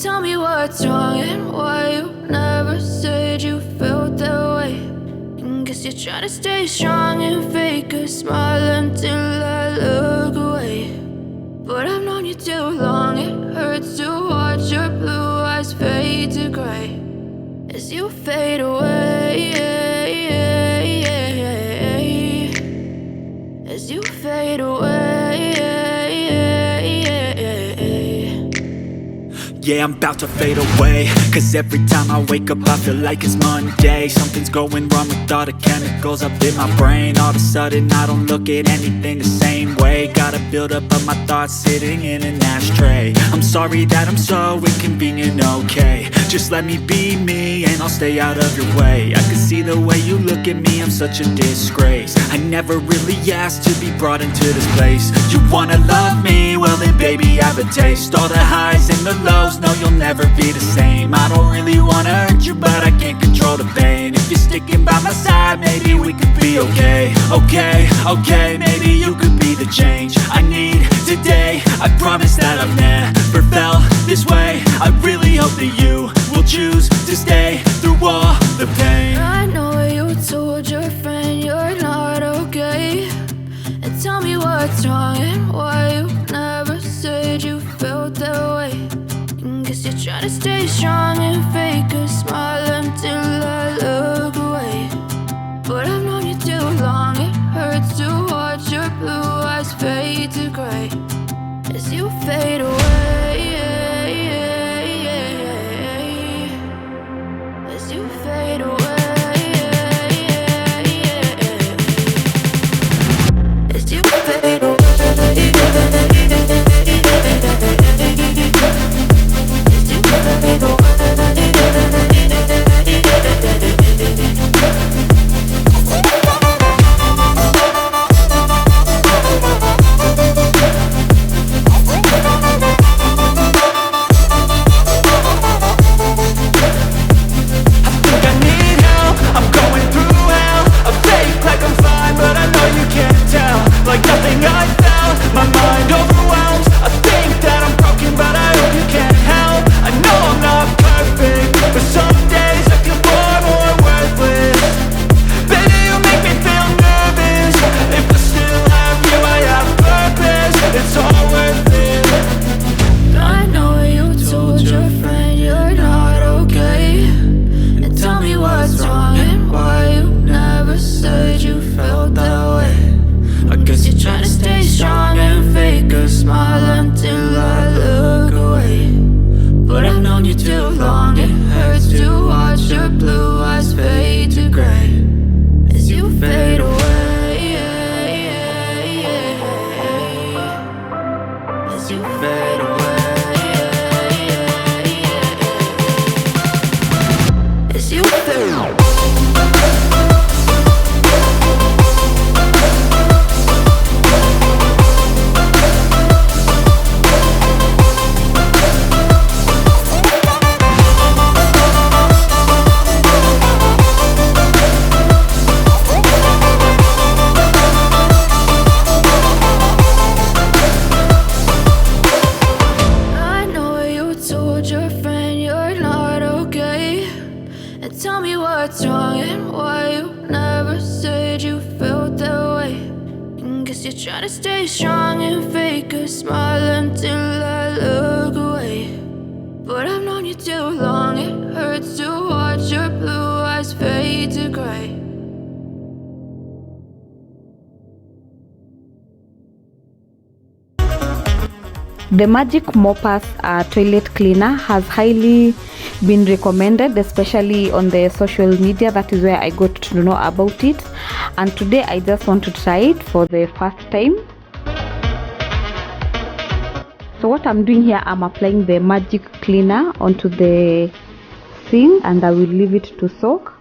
Tell me what's wrong and why you never said you felt that way. And guess you're trying to stay strong and fake a smile until I look away. But I've known you too long, it hurts to watch your blue eyes fade to gray as you fade away, as you fade away. Yeah, I'm about to fade away, cause every time I wake up I feel like it's Monday. Something's going wrong with all the chemicals up in my brain. All of a sudden I don't look at anything the same way. Got a build up of my thoughts sitting in an ashtray. I'm sorry that I'm so inconvenient, okay. Just let me be me and I'll stay out of your way. I can see the way you look at me, I'm such a disgrace. I never really asked to be brought into this place. You wanna love me? Well then baby have a taste. All the highs and the lows, no, you'll never be the same. I don't really wanna hurt you, but I can't control the pain. If you're sticking by my side, maybe we could be okay. Okay, maybe you could be the change I need today. I promise that I've never felt this way. I really hope that you will choose to stay through all the pain. I know you told your friend you're not okay. And tell me what's wrong and why you never said you felt that way. Guess you're trying to stay strong and fake a smile until I look away. But I've known you too long, it hurts to watch your blue eyes fade to gray as you fade away, as you fade away, as you fade away. Tell me what's wrong and why you never said you felt that way. And guess you're trying to stay strong and fake a smile until I look away. But I've known you too long, it hurts to watch your blue eyes fade to gray. The Magic Moppers toilet cleaner has highly been recommended, especially on the social media. That is where I got to know about it, and today I just want to try it for the first time. So what I'm doing here, I'm applying the magic cleaner onto the sink and I will leave it to soak.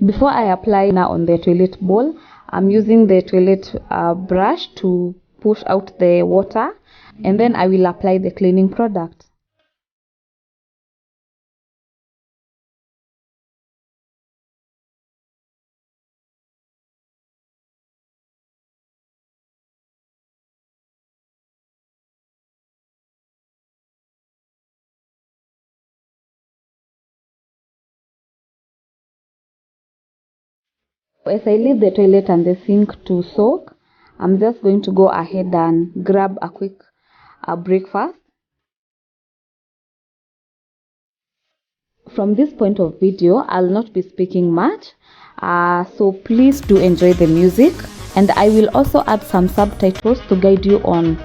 Before I apply now on the toilet bowl, I'm using the toilet brush to push out the water, and then I will apply the cleaning product. As I leave the toilet and the sink to soak, I'm just going to go ahead and grab a quick breakfast. From this point of video, I'll not be speaking much, so please do enjoy the music, and I will also add some subtitles to guide you on.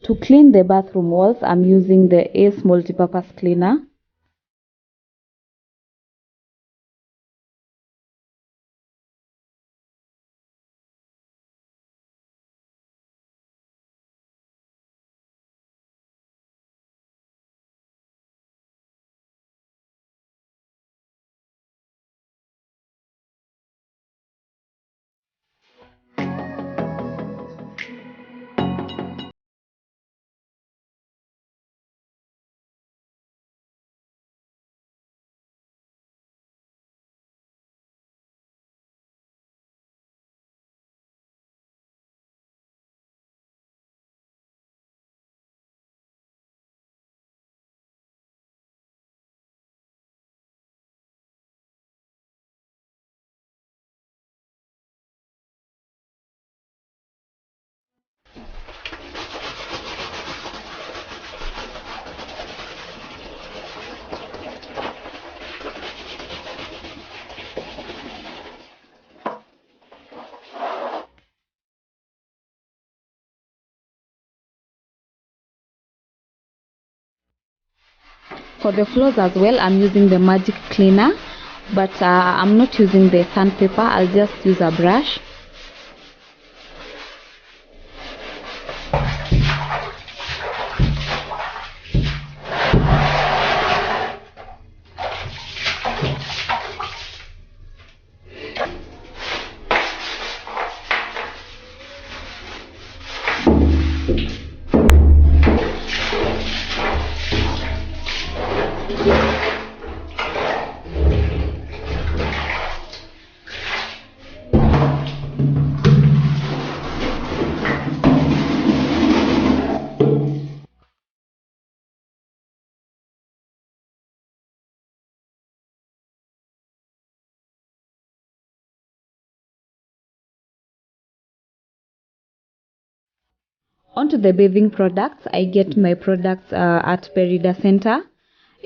To clean the bathroom walls, I'm using the Ace multipurpose cleaner. For the floors as well, I'm using the magic cleaner, but I'm not using the sandpaper. I'll just use a brush. Onto the bathing products, I get my products at Perida Center.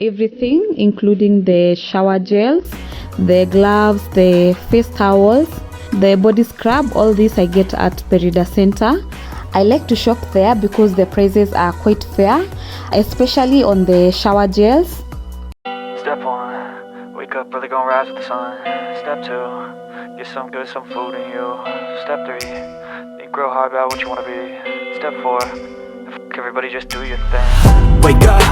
Everything, including the shower gels, the gloves, the face towels, the body scrub, all this I get at Perida Center. I like to shop there because the prices are quite fair, especially on the shower gels. Step 1, wake up early, gonna rise with the sun. Step 2, get some good, some food in you. Step 3, think real hard about what you wanna be. Step 4, work, everybody just do your thing. Wake up,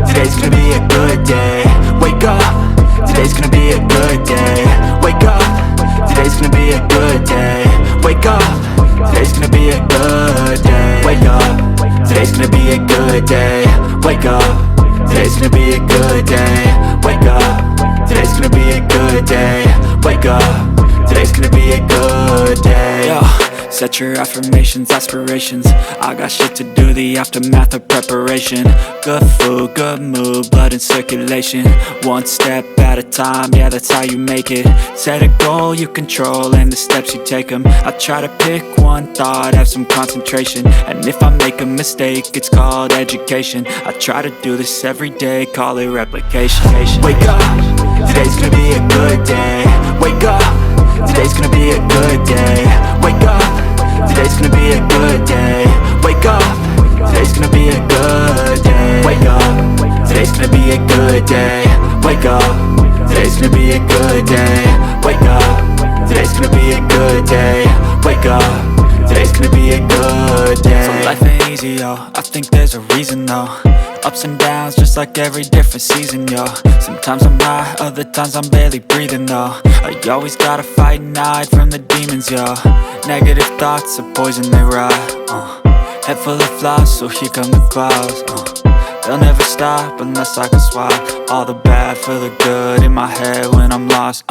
today's gonna be a good day. Wake up, today's gonna be a good day. Wake up, today's gonna be a good day. Wake up, today's gonna be a good day. Wake up, today's gonna be a good day. Wake up, today's gonna be a good day. Wake up, today's gonna be a good day. Wake up, today's gonna be a good day. Yo, set your affirmations, aspirations. I got shit to do, the aftermath of preparation. Good food, good mood, blood in circulation. One step at a time, yeah, that's how you make it. Set a goal you control and the steps you take them. I try to pick one thought, have some concentration. And if I make a mistake, it's called education. I try to do this every day, call it replication. Wake up, today's gonna be a good day. Wake up, today's gonna be a good day. Wake up, today's gonna be a good day. Wake up, today's gonna be a good day. Wake up, today's gonna be a good day. Wake up, today's gonna be a good day. Wake up, today's gonna be a good day. Wake up, today's gonna be a good day. So life ain't easy, yo, I think there's a reason though. Ups and downs, just like every different season, yo. Sometimes I'm high, other times I'm barely breathing, though. I always gotta fight and hide from the demons, yo. Negative thoughts are poison, they rot. Head full of flies, so here come the clouds. They'll never stop unless I can swap all the bad for the good in my head when I'm lost.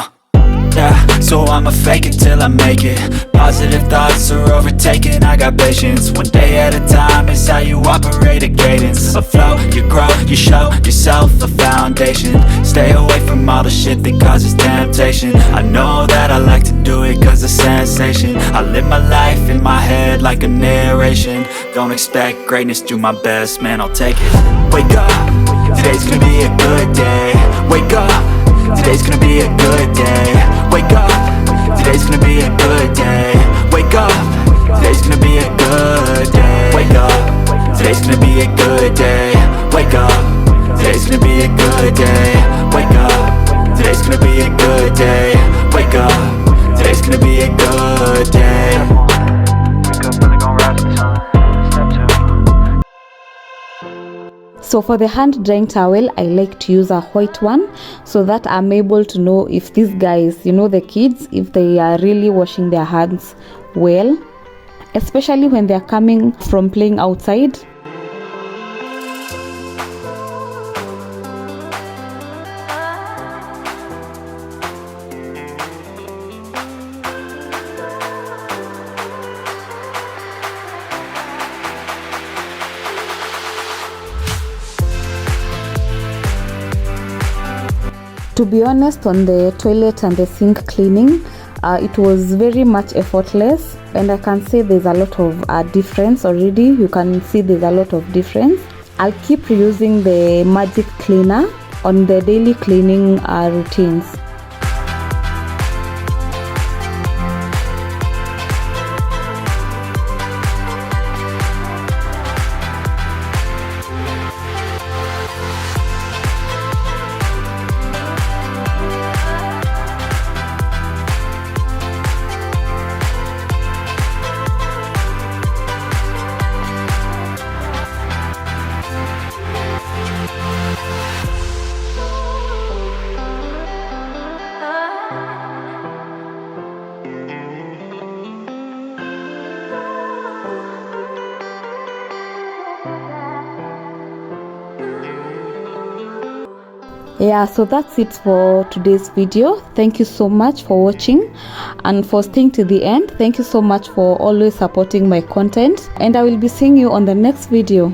Yeah, so I'ma fake it till I make it. Positive thoughts are overtaken, I got patience. One day at a time is how you operate a cadence. A flow, you grow, you show yourself a foundation. Stay away from all the shit that causes temptation. I know that I like to do it cause it's sensation. I live my life in my head like a narration. Don't expect greatness, do my best, man, I'll take it. Wake up, today's gonna be a good day. Wake up, today's gonna be a good day. Wake up, today's gonna be a good day. Wake up, today's gonna be a good day. Wake up, today's gonna be a good day. Wake up, today's gonna be a good day. Wake up, today's gonna be a good day. Wake up, today's gonna be a good day. Wake up, really gonna rise to the sun. Step 2. So for the hand drying towel, I like to use a white one so that I'm able to know if these guys, the kids, if they are really washing their hands well, especially when they're coming from playing outside. To be honest, on the toilet and the sink cleaning, it was very much effortless, and I can say there's a lot of difference already. You can see there's a lot of difference. I'll keep reusing the magic cleaner on the daily cleaning routines. Yeah, so that's it for today's video. Thank you so much for watching and for staying to the end. Thank you so much for always supporting my content, and I will be seeing you on the next video.